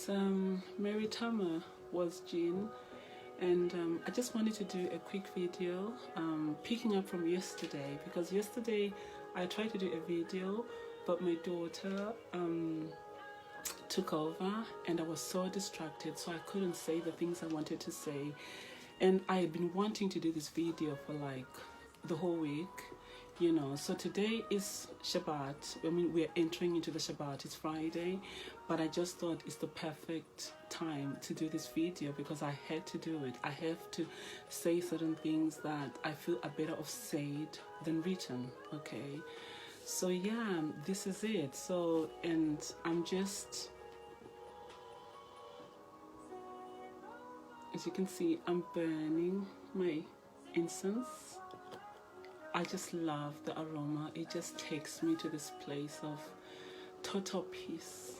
Yes, Mary Tama was Jean, and I just wanted to do a quick video picking up from yesterday, because yesterday I tried to do a video but my daughter took over and I was so distracted, so I couldn't say the things I wanted to say. And I had been wanting to do this video for like the whole week, you know. So today is Shabbat. I mean, we're entering into the Shabbat. It's Friday, but I just thought it's the perfect time to do this video because I had to do it. I have to say certain things that I feel are better off said than written, okay? So yeah, this is it. So, and I'm just, as you can see, I'm burning my incense. I just love the aroma. It just takes me to this place of total peace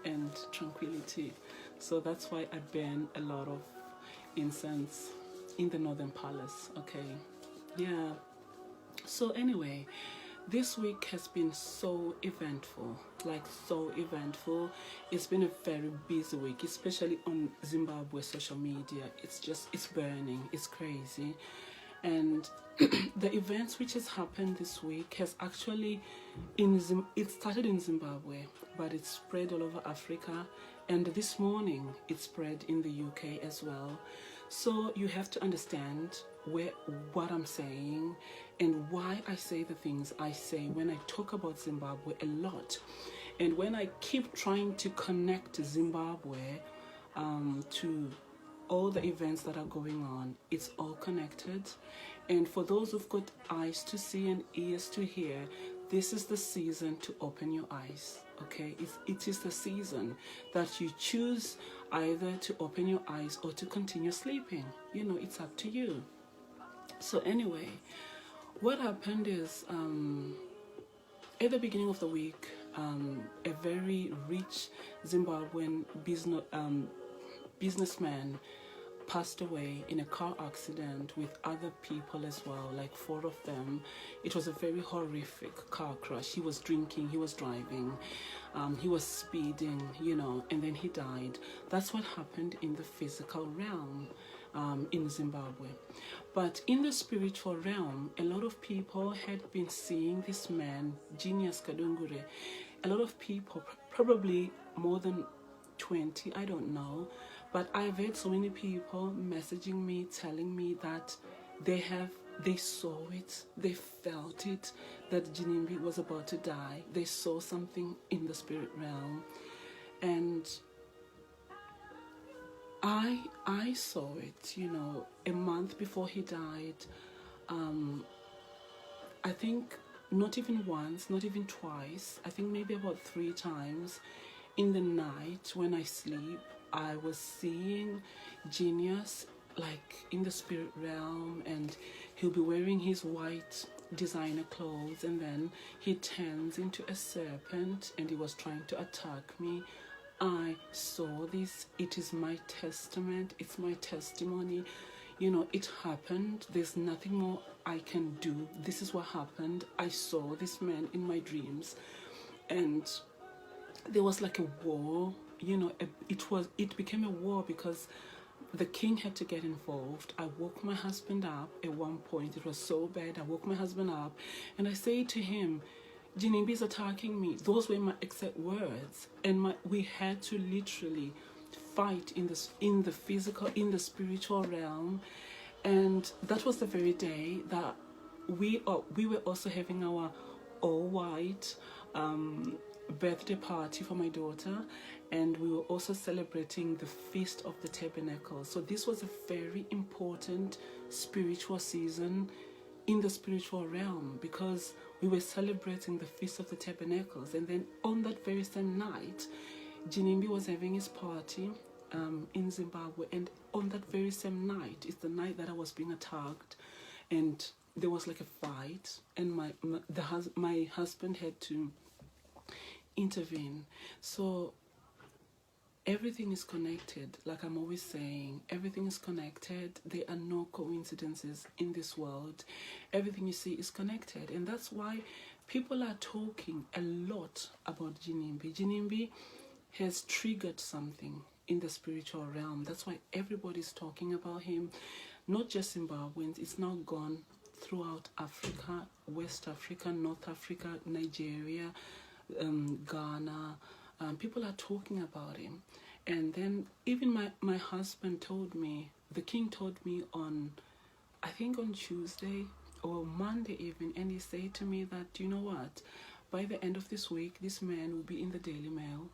and tranquility. So that's why I burn a lot of incense in the Northern Palace, okay? Yeah. So anyway, this week has been so eventful, like so eventful. It's been a very busy week, especially on Zimbabwe social media. It's burning, it's crazy. And the events which has happened this week has actually, it started in Zimbabwe, but it spread all over Africa. And this morning it spread in the UK as well. So you have to understand what I'm saying and why I say the things I say when I talk about Zimbabwe a lot. And when I keep trying to connect Zimbabwe to all the events that are going on, it's all connected. And for those who've got eyes to see and ears to hear, this is the season to open your eyes, okay? It is the season that you choose either to open your eyes or to continue sleeping. You know, it's up to you. So anyway, what happened is at the beginning of the week, a very rich Zimbabwean businessman passed away in a car accident with other people as well, like 4 of them. It was a very horrific car crash. He was drinking, he was driving, he was speeding, you know, and then he died. That's what happened in the physical realm in Zimbabwe. But in the spiritual realm, a lot of people had been seeing this man, Genius Kadungure. A lot of people, probably more than 20, I don't know, but I've had so many people messaging me, telling me that they saw it, they felt it, that Ginimbi was about to die. They saw something in the spirit realm. And I saw it, you know, a month before he died. I think not even once, not even twice, I think maybe about 3 times in the night when I sleep, I was seeing Genius like in the spirit realm, and he'll be wearing his white designer clothes, and then he turns into a serpent and he was trying to attack me. I saw this. It is my testament. It's my testimony. You know, it happened. There's nothing more I can do. This is what happened. I saw this man in my dreams, and there was like a war. You know, it became a war because the king had to get involved. I woke my husband up at one point. It was so bad. I woke my husband up and I said to him, Ginimbi is attacking me. Those were my exact words. And we had to literally fight in the physical, in the spiritual realm. And that was the very day that we were also having our all-white birthday party for my daughter, and we were also celebrating the Feast of the Tabernacle. So this was a very important spiritual season in the spiritual realm because we were celebrating the Feast of the Tabernacles. And then on that very same night, Ginimbi was having his party in Zimbabwe, and on that very same night is the night that I was being attacked, and there was like a fight, and my husband had to intervene. So everything is connected. Like I'm always saying, everything is connected. There are no coincidences in this world. Everything you see is connected, and that's why people are talking a lot about Ginimbi. Ginimbi has triggered something in the spiritual realm. That's why everybody's talking about him, not just Zimbabweans. It's now gone throughout Africa, West Africa, North Africa, Nigeria, Ghana. People are talking about him. And then even my husband told me, the king told me on, I think on Tuesday or Monday even, and he said to me that, you know what, by the end of this week, this man will be in the Daily Mail.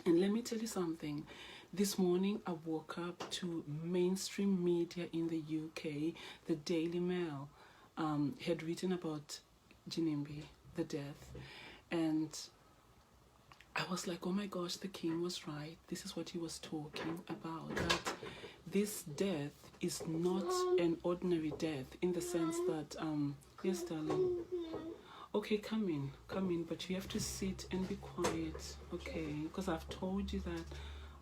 And let me tell you something. This morning, I woke up to mainstream media in the UK. The Daily Mail had written about Ginimbi, the death. And I was like, oh my gosh, the king was right. This is what he was talking about. That this death is not an ordinary death, in the sense that, yes, darling. Okay, come in, but you have to sit and be quiet, okay? Because I've told you that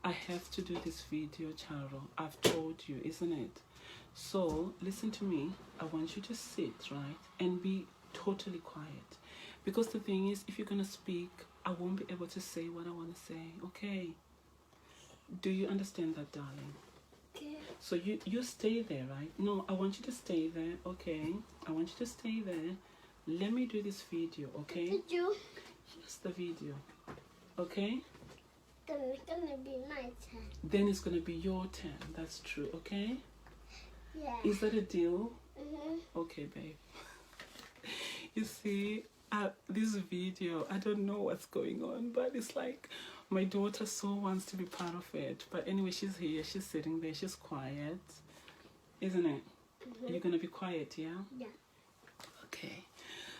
I have to do this video, Charo. I've told you, isn't it? So, listen to me. I want you to sit, right? And be totally quiet. Because the thing is, if you're going to speak, I won't be able to say what I want to say, okay? Do you understand that, darling? Okay. So you stay there, right? No, I want you to stay there, okay? I want you to stay there. Let me do this video, okay? Video? Yes, the video. Okay? Then it's gonna be my turn. Then it's gonna be your turn. That's true, okay? Yeah. Is that a deal? Mm-hmm. Okay, babe. You see, this video, I don't know what's going on, but it's like my daughter so wants to be part of it. But anyway, she's here. She's sitting there. She's quiet. Isn't it? Mm-hmm. You're gonna be quiet, yeah? Yeah. Okay.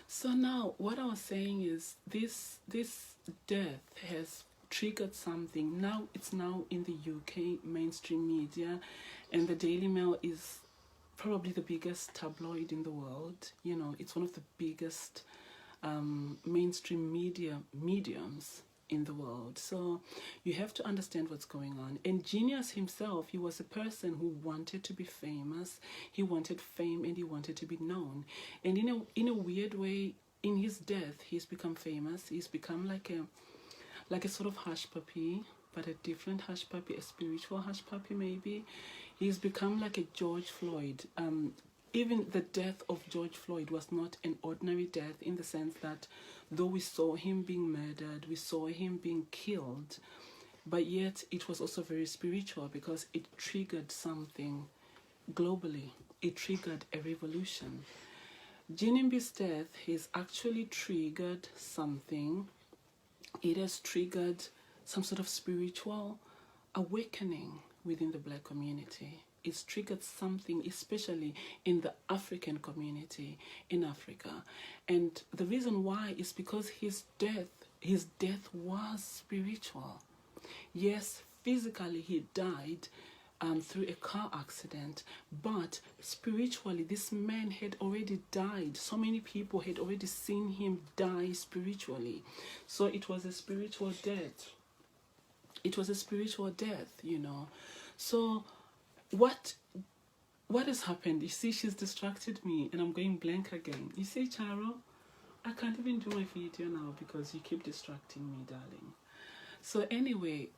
So now, what I was saying is, this death has triggered something. Now it's now in the UK mainstream media, and the Daily Mail is probably the biggest tabloid in the world. You know, it's one of the biggest mainstream mediums in the world. So you have to understand what's going on. And Genius himself, he was a person who wanted to be famous. He wanted fame and he wanted to be known. And in a weird way, in his death, he's become famous. He's become like a sort of hush puppy, but a different hush puppy, a spiritual hush puppy maybe. He's become like a George Floyd. Even the death of George Floyd was not an ordinary death, in the sense that though we saw him being murdered, we saw him being killed, but yet it was also very spiritual, because it triggered something globally. It triggered a revolution. Ginimbi's death has actually triggered something. It has triggered some sort of spiritual awakening within the Black community. It's triggered something, especially in the African community in Africa. And the reason why is because his death was spiritual. Yes, physically he died through a car accident, but spiritually this man had already died. So many people had already seen him die spiritually. So it was a spiritual death. It was a spiritual death, you know. So what has happened? You see, she's distracted me and I'm going blank again. You see, Charo, I can't even do my video now because you keep distracting me, darling. So anyway,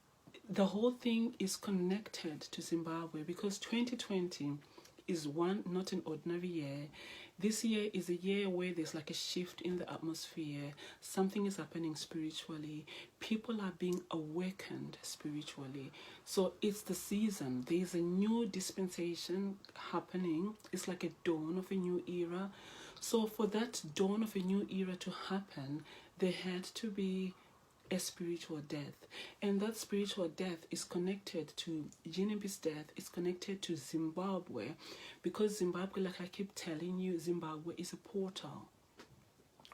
the whole thing is connected to Zimbabwe, because 2020 is not an ordinary year. This year is a year where there's like a shift in the atmosphere. Something is happening spiritually. People are being awakened spiritually. So it's the season. There's a new dispensation happening. It's like a dawn of a new era. So for that dawn of a new era to happen, there had to be a spiritual death. And that spiritual death is connected to Ginimbi's death. It's connected to Zimbabwe, because Zimbabwe, like I keep telling you, Zimbabwe is a portal.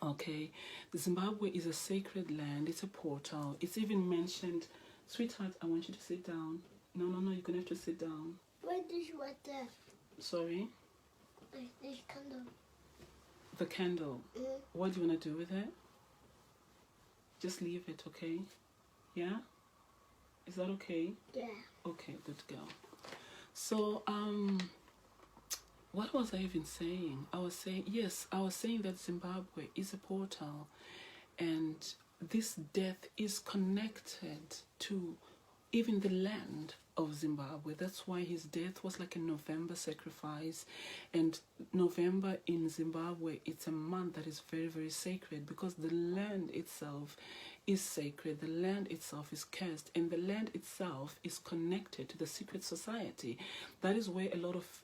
Okay, Zimbabwe is a sacred land. It's a portal. It's even mentioned. Sweetheart, I want you to sit down. No, you're gonna have to sit down. What is water? Sorry? This candle. The candle. What do you want to do with it? Just leave it, okay? Yeah? Is that okay? Yeah. Okay, good girl. So, what was I even saying? I was saying that Zimbabwe is a portal, and this death is connected to even the land of Zimbabwe. That's why his death was like a November sacrifice. And November in Zimbabwe, it's a month that is very, very sacred, because the land itself is sacred. The land itself is cursed, and the land itself is connected to the secret society. That is where a lot of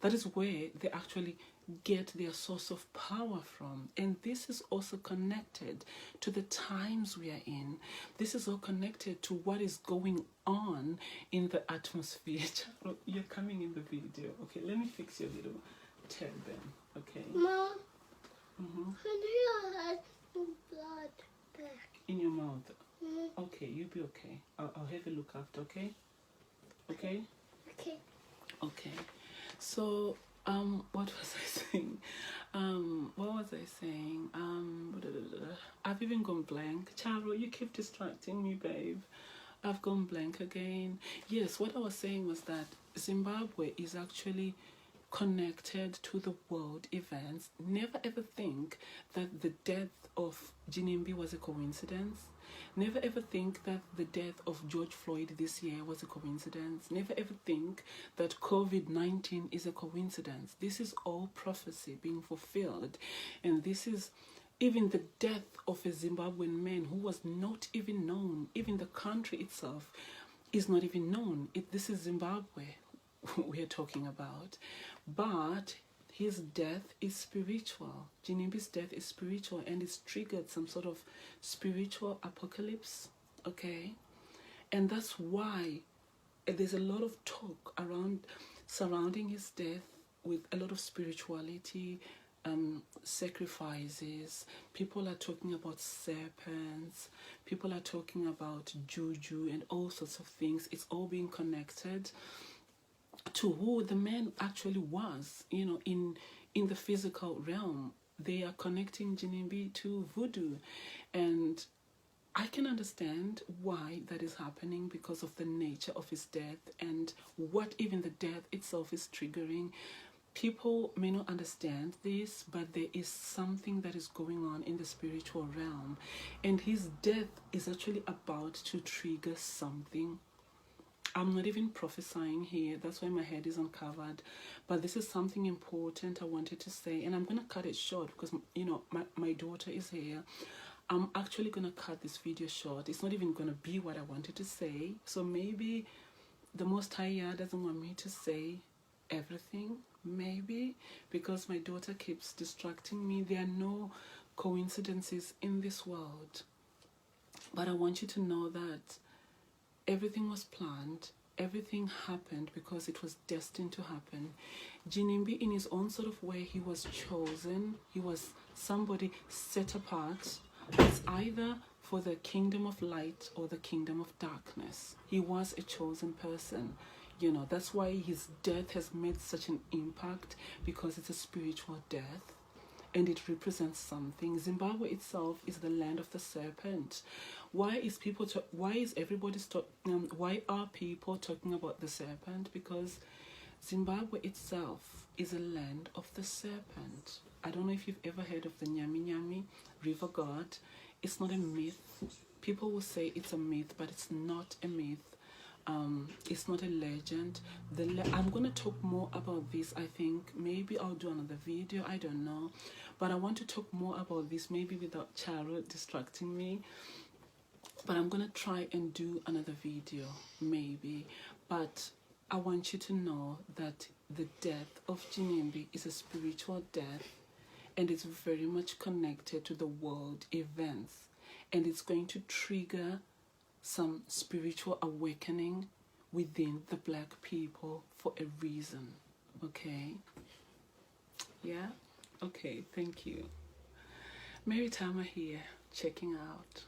that is where they actually get their source of power from. And this is also connected to the times we are in. This is all connected to what is going on in the atmosphere. You're coming in the video. Okay, let me fix your little turban. Okay. Mom, can you have blood back in your mouth? Okay, you'll be okay. I'll have a look after. Okay. Okay. Okay. Okay. So what was I saying? I've even gone blank. Charo, you keep distracting me, babe. I've gone blank again. Yes, what I was saying was that Zimbabwe is actually connected to the world events. Never ever think that the death of Ginimbi was a coincidence. Never ever think that the death of George Floyd this year was a coincidence. Never ever think that COVID-19 is a coincidence. This is all prophecy being fulfilled. And this is even the death of a Zimbabwean man who was not even known. Even the country itself is not even known. This is Zimbabwe we are talking about. But his death is spiritual. Ginimbi's death is spiritual, and it's triggered some sort of spiritual apocalypse, okay? And that's why there's a lot of talk surrounding his death, with a lot of spirituality, sacrifices. People are talking about serpents. People are talking about juju and all sorts of things. It's all being connected to who the man actually was, you know, in the physical realm. They are connecting Ginimbi to voodoo, and I can understand why that is happening, because of the nature of his death and what even the death itself is triggering. People may not understand this, but there is something that is going on in the spiritual realm, and his death is actually about to trigger something. I'm not even prophesying here, that's why my head is uncovered, but this is something important I wanted to say, and I'm going to cut it short because, you know, my daughter is here. I'm actually going to cut this video short. It's not even going to be what I wanted to say, so maybe the Most High doesn't want me to say everything, maybe, because my daughter keeps distracting me. There are no coincidences in this world, but I want you to know that everything was planned. Everything happened because it was destined to happen. Ginimbi, in his own sort of way, he was chosen. He was somebody set apart. It's either for the kingdom of light or the kingdom of darkness. He was a chosen person. You know, that's why his death has made such an impact, because it's a spiritual death and it represents something. Zimbabwe itself is the land of the serpent. Why are people talking about the serpent? Because Zimbabwe itself is a land of the serpent. I don't know if you've ever heard of the Nyami Nyami river god. It's not a myth. People will say it's a myth, but it's not a myth. It's not a legend. I'm going to talk more about this. I think maybe I'll do another video, I don't know, but I want to talk more about this, maybe without Charo distracting me. But I'm going to try and do another video, maybe. But I want you to know that the death of Ginimbi is a spiritual death, and it's very much connected to the world events, and it's going to trigger some spiritual awakening within the black people for a reason. Okay? Yeah? Okay, thank you. Mary Tama here, checking out.